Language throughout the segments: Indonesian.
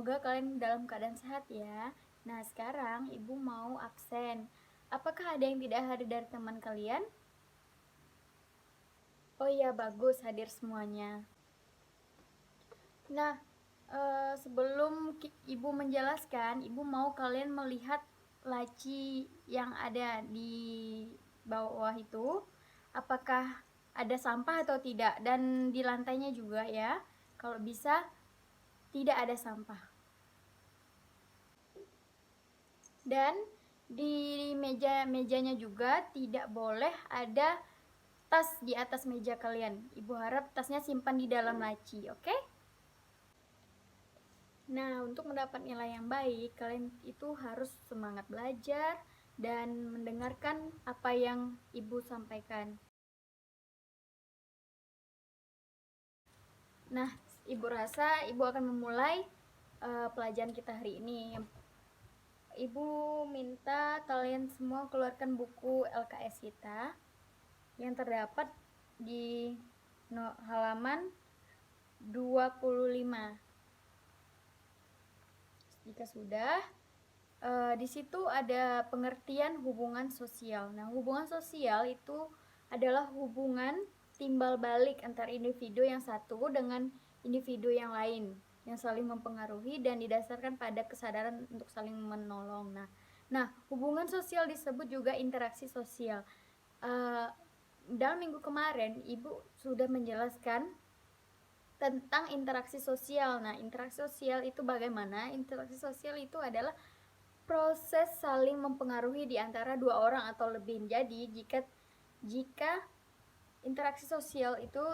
semoga kalian dalam keadaan sehat ya. Nah, sekarang Ibu mau absen. Apakah ada yang tidak hadir dari teman kalian? Oh iya, bagus hadir semuanya. Nah, sebelum Ibu menjelaskan, Ibu mau kalian melihat laci yang ada di bawah itu, apakah ada sampah atau tidak, dan di lantainya juga ya. Kalau bisa, tidak ada sampah. Dan di mejanya juga tidak boleh ada tas di atas meja kalian. Ibu harap tasnya simpan di dalam laci, oke? Nah, untuk mendapat nilai yang baik, kalian itu harus semangat belajar dan mendengarkan apa yang Ibu sampaikan. Nah, Ibu rasa Ibu akan memulai pelajaran kita hari ini. Ibu minta kalian semua keluarkan buku LKS kita yang terdapat di halaman 25. Jika sudah, di situ ada pengertian hubungan sosial. Nah, hubungan sosial itu adalah hubungan timbal balik antara individu yang satu dengan individu yang lain yang saling mempengaruhi dan didasarkan pada kesadaran untuk saling menolong. Nah, hubungan sosial disebut juga interaksi sosial. Dalam minggu kemarin, Ibu sudah menjelaskan tentang interaksi sosial. Nah, interaksi sosial itu bagaimana? Interaksi sosial itu adalah proses saling mempengaruhi di antara dua orang atau lebih. Jadi, jika interaksi sosial itu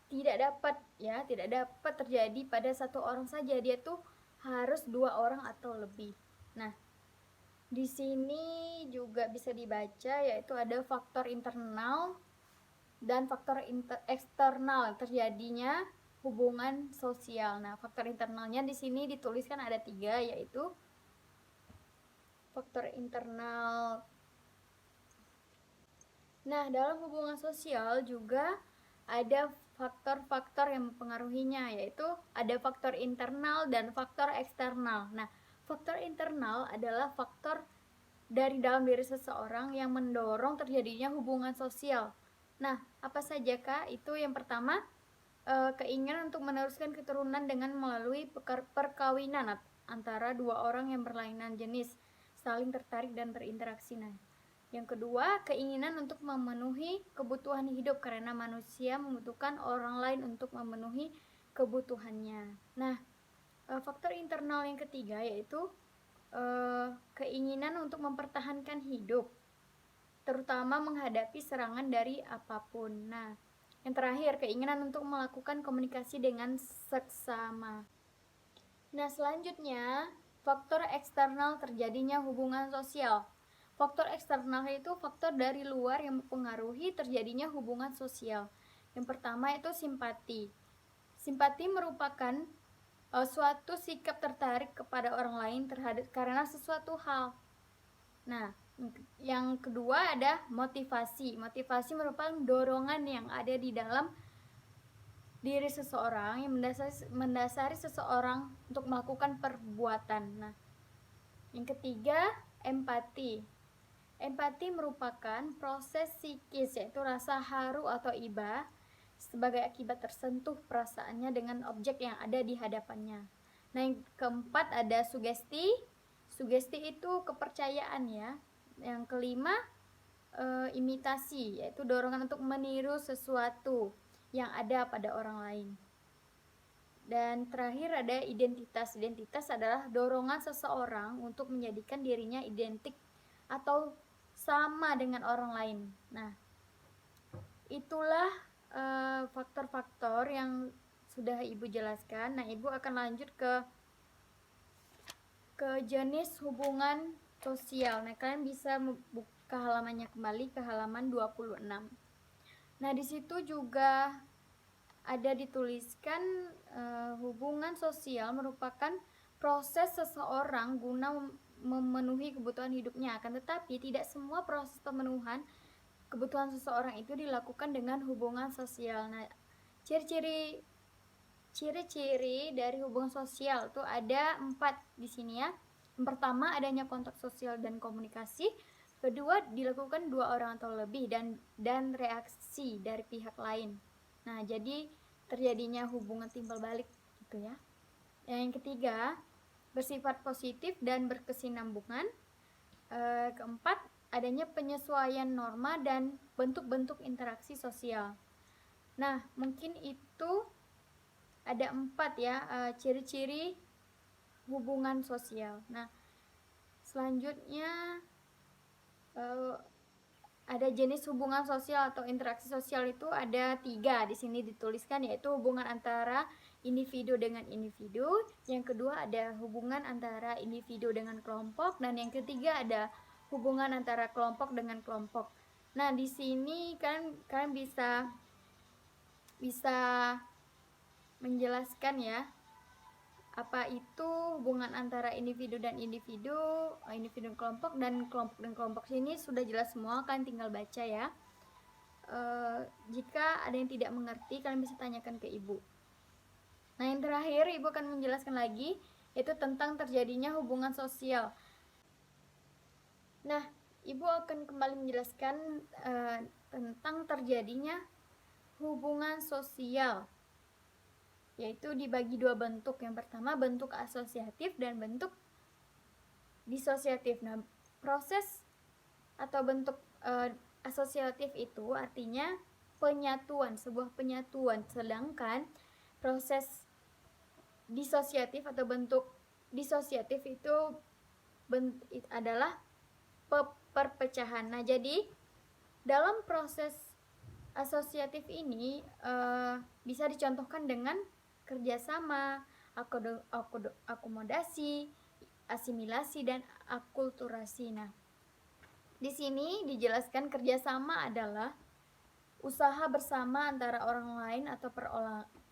tidak dapat terjadi pada satu orang saja, dia tuh harus dua orang atau lebih. Nah, di sini juga bisa dibaca yaitu ada faktor internal dan faktor eksternal terjadinya hubungan sosial. Nah, faktor internalnya di sini dituliskan ada 3, yaitu faktor internal. Nah, dalam hubungan sosial juga ada faktor-faktor yang mempengaruhinya, yaitu ada faktor internal dan faktor eksternal. Nah, faktor internal adalah faktor dari dalam diri seseorang yang mendorong terjadinya hubungan sosial. Nah, apa saja Kak? Itu yang pertama, keinginan untuk meneruskan keturunan dengan melalui perkawinan antara dua orang yang berlainan jenis, saling tertarik dan berinteraksi. Nah, yang kedua, keinginan untuk memenuhi kebutuhan hidup karena manusia membutuhkan orang lain untuk memenuhi kebutuhannya. Nah, faktor internal yang ketiga yaitu keinginan untuk mempertahankan hidup, terutama menghadapi serangan dari apapun. Nah, yang terakhir, keinginan untuk melakukan komunikasi dengan seksama. Nah, selanjutnya, faktor eksternal terjadinya hubungan sosial. Faktor eksternal itu faktor dari luar yang mempengaruhi terjadinya hubungan sosial. Yang pertama itu simpati. Simpati merupakan suatu sikap tertarik kepada orang lain terhadap karena sesuatu hal. Nah, yang kedua ada motivasi. Motivasi merupakan dorongan yang ada di dalam diri seseorang yang mendasari seseorang untuk melakukan perbuatan. Nah, yang ketiga empati. Empati merupakan proses psikis, yaitu rasa haru atau iba sebagai akibat tersentuh perasaannya dengan objek yang ada di hadapannya. Nah, yang keempat ada sugesti. Sugesti itu kepercayaan ya. Yang kelima imitasi, yaitu dorongan untuk meniru sesuatu yang ada pada orang lain. Dan terakhir ada identitas. Identitas adalah dorongan seseorang untuk menjadikan dirinya identik atau sama dengan orang lain. Nah, itulah faktor-faktor yang sudah Ibu jelaskan. Nah, Ibu akan lanjut ke jenis hubungan sosial. Nah, kalian bisa buka halamannya kembali ke halaman 26. Nah, di situ juga ada dituliskan hubungan sosial merupakan proses seseorang guna memenuhi kebutuhan hidupnya. Akan tetapi tidak semua proses pemenuhan kebutuhan seseorang itu dilakukan dengan hubungan sosial. Nah, ciri-ciri dari hubungan sosial tuh ada 4 di sini ya. Yang pertama, adanya kontak sosial dan komunikasi. Kedua, dilakukan 2 orang atau lebih dan reaksi dari pihak lain. Nah, jadi terjadinya hubungan timbal balik gitu ya. Yang ketiga, bersifat positif dan berkesinambungan. Keempat, adanya penyesuaian norma dan bentuk-bentuk interaksi sosial. Nah, mungkin itu ada 4 ya ciri-ciri hubungan sosial. Nah, selanjutnya ada jenis hubungan sosial atau interaksi sosial itu ada 3 di sini dituliskan, yaitu hubungan antara individu dengan individu. Yang kedua ada hubungan antara individu dengan kelompok, dan yang ketiga ada hubungan antara kelompok dengan kelompok. Nah, di sini kalian bisa menjelaskan ya apa itu hubungan antara individu dan individu, individu dan kelompok dan kelompok sini sudah jelas semua, kalian tinggal baca ya. Jika ada yang tidak mengerti, kalian bisa tanyakan ke ibu. Nah, yang terakhir ibu akan menjelaskan lagi, yaitu tentang terjadinya hubungan sosial. Nah, ibu akan kembali menjelaskan tentang terjadinya hubungan sosial, yaitu dibagi 2 bentuk. Yang pertama bentuk asosiatif dan bentuk disosiatif. Nah, proses atau bentuk asosiatif itu artinya penyatuan, sebuah penyatuan, sedangkan proses disosiatif atau bentuk disosiatif itu adalah perpecahan. Nah, jadi dalam proses asosiatif ini bisa dicontohkan dengan kerjasama, akomodasi, asimilasi, dan akulturasi. Nah, di sini dijelaskan kerjasama adalah usaha bersama antara orang lain atau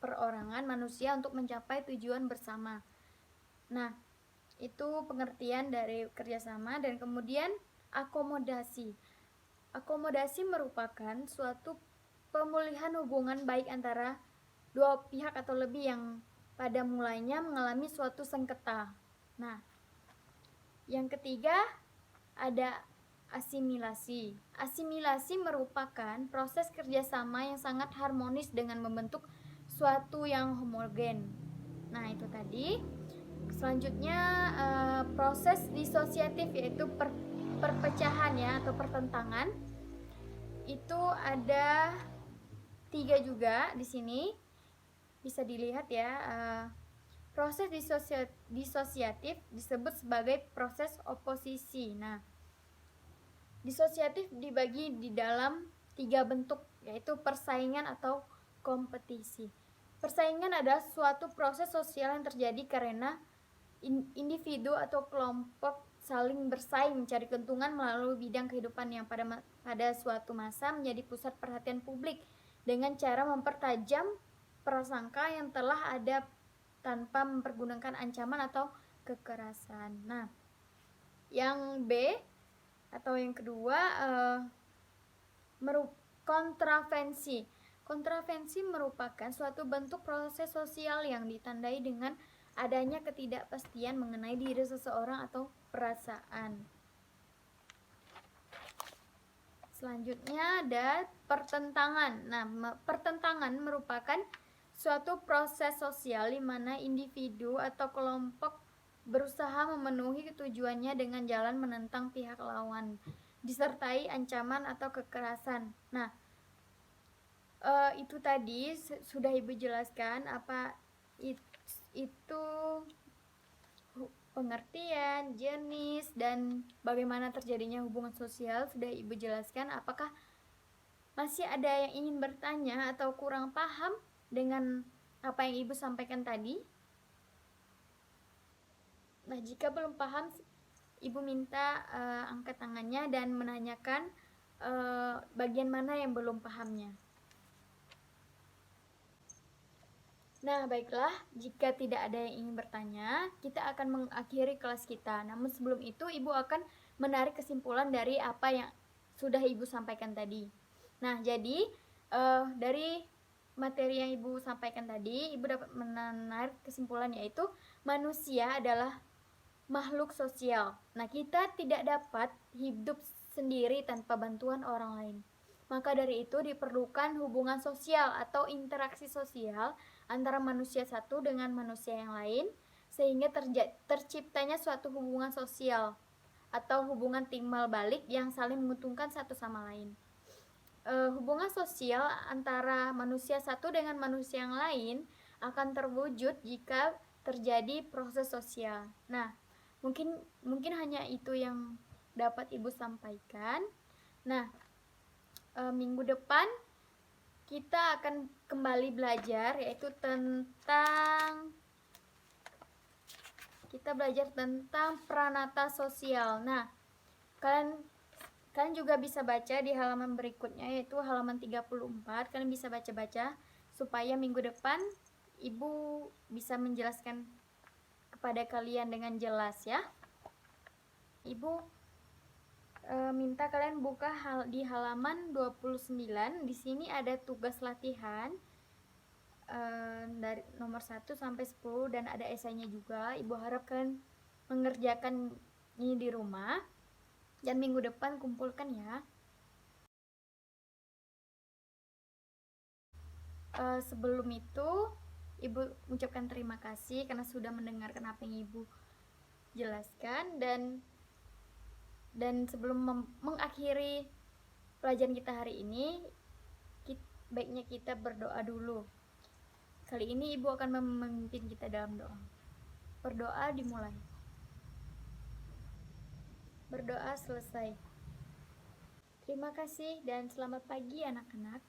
perorangan manusia untuk mencapai tujuan bersama. Nah, itu pengertian dari kerjasama. Dan kemudian akomodasi. Akomodasi merupakan suatu pemulihan hubungan baik antara 2 pihak atau lebih yang pada mulanya mengalami suatu sengketa. Nah, yang ketiga ada asimilasi. Asimilasi merupakan proses kerjasama yang sangat harmonis dengan membentuk suatu yang homogen. Nah, itu tadi. Selanjutnya proses disosiatif, yaitu perpecahan ya atau pertentangan. Itu ada 3 juga di sini. Bisa dilihat ya, proses disosiatif disebut sebagai proses oposisi. Nah, disosiatif dibagi di dalam 3 bentuk, yaitu persaingan atau kompetisi. Persaingan adalah suatu proses sosial yang terjadi karena individu atau kelompok saling bersaing mencari keuntungan melalui bidang kehidupan yang pada suatu masa menjadi pusat perhatian publik dengan cara mempertajam prasangka yang telah ada tanpa mempergunakan ancaman atau kekerasan. Nah, yang B atau yang kedua kontravensi. Kontravensi merupakan suatu bentuk proses sosial yang ditandai dengan adanya ketidakpastian mengenai diri seseorang atau perasaan. Selanjutnya ada pertentangan. Nah, pertentangan merupakan suatu proses sosial di mana individu atau kelompok berusaha memenuhi tujuannya dengan jalan menentang pihak lawan, disertai ancaman atau kekerasan. Nah, itu tadi sudah ibu jelaskan apa itu pengertian, jenis, dan bagaimana terjadinya hubungan sosial sudah ibu jelaskan. Apakah masih ada yang ingin bertanya atau kurang paham dengan apa yang ibu sampaikan tadi? Nah, jika belum paham, ibu minta angkat tangannya dan menanyakan bagian mana yang belum pahamnya. Nah, baiklah, jika tidak ada yang ingin bertanya, kita akan mengakhiri kelas kita. Namun sebelum itu, ibu akan menarik kesimpulan dari apa yang sudah ibu sampaikan tadi. Nah, jadi dari materi yang Ibu sampaikan tadi, Ibu dapat menarik kesimpulan, yaitu manusia adalah makhluk sosial. Nah, kita tidak dapat hidup sendiri tanpa bantuan orang lain. Maka dari itu diperlukan hubungan sosial atau interaksi sosial antara manusia satu dengan manusia yang lain, sehingga terciptanya suatu hubungan sosial atau hubungan timbal balik yang saling menguntungkan satu sama lain. Hubungan sosial antara manusia satu dengan manusia yang lain akan terwujud jika terjadi proses sosial. Nah, mungkin hanya itu yang dapat Ibu sampaikan. Nah, minggu depan kita akan kembali belajar, yaitu kita belajar tentang pranata sosial. Nah, kalian juga bisa baca di halaman berikutnya, yaitu halaman 34. Kalian bisa baca-baca supaya minggu depan Ibu bisa menjelaskan kepada kalian dengan jelas ya. Ibu minta kalian buka di halaman 29. Di sini ada tugas latihan dari nomor 1 sampai 10 dan ada esainya juga. Ibu harap kalian mengerjakan ini di rumah dan minggu depan kumpulkan ya. Sebelum itu Ibu mengucapkan terima kasih karena sudah mendengarkan apa yang Ibu jelaskan, dan sebelum mengakhiri pelajaran kita hari ini, baiknya kita berdoa dulu. Kali ini Ibu akan memimpin kita dalam doa. Berdoa dimulai. Berdoa selesai. Terima kasih dan selamat pagi anak-anak.